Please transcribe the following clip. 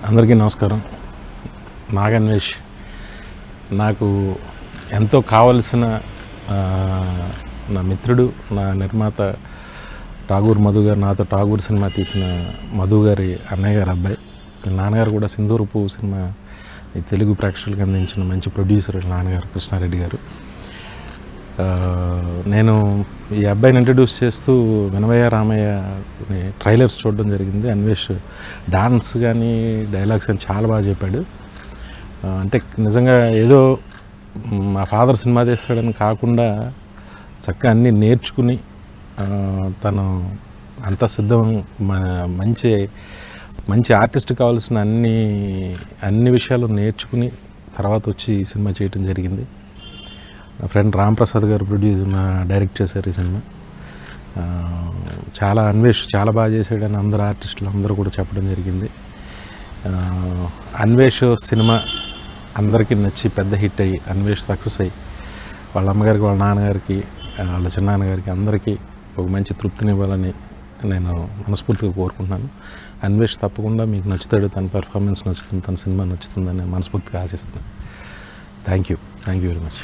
అందరికీ నమస్కారం. నాగన్వేష్ నాకు ఎంతో కావలసిన నా మిత్రుడు, నా నిర్మాత ఠాగూర్ మధు గారు. నాతో ఠాగూర్ సినిమా తీసిన మధు గారి అన్నయ్య గారి అబ్బాయి. నాన్నగారు కూడా సింధూరు పువ్వు సినిమా తెలుగు ప్రేక్షకులకు అందించిన మంచి ప్రొడ్యూసర్ నాన్నగారు కృష్ణారెడ్డి గారు. నేను ఈ అబ్బాయిని ఇంట్రడ్యూస్ చేస్తూ వినవయ్య రామయ్య ట్రైలర్స్ చూడడం జరిగింది. అన్వేష్ డాన్స్ కానీ డైలాగ్స్ కానీ చాలా బాగా చెప్పాడు. అంటే నిజంగా ఏదో మా ఫాదర్ సినిమా తీస్తాడని కాకుండా చక్కగా అన్నీ నేర్చుకుని తను అంత సిద్ధం, మంచి మంచి ఆర్టిస్ట్ కావాల్సిన అన్ని విషయాలు నేర్చుకుని తర్వాత వచ్చి ఈ సినిమా చేయడం జరిగింది. నా ఫ్రెండ్ రామ్ ప్రసాద్ గారు డైరెక్ట్ చేశారు ఈ సినిమా. అన్వేష్ చాలా బాగా చేశాడని అందరు ఆర్టిస్టులు అందరూ కూడా చెప్పడం జరిగింది. అన్వేష్ సినిమా అందరికీ నచ్చి పెద్ద హిట్ అయ్యి అన్వేష్ సక్సెస్ అయ్యి వాళ్ళ అమ్మగారికి, వాళ్ళ నాన్నగారికి, వాళ్ళ చిన్నాన్నగారికి అందరికీ ఒక మంచి తృప్తినివ్వాలని నేను మనస్ఫూర్తిగా కోరుకుంటున్నాను. అన్వేష్ తప్పకుండా మీకు నచ్చుతాడు, తన పెర్ఫార్మెన్స్ నచ్చుతుంది, తన సినిమా నచ్చుతుందని మనస్ఫూర్తిగా ఆశిస్తున్నాను. Thank you very much.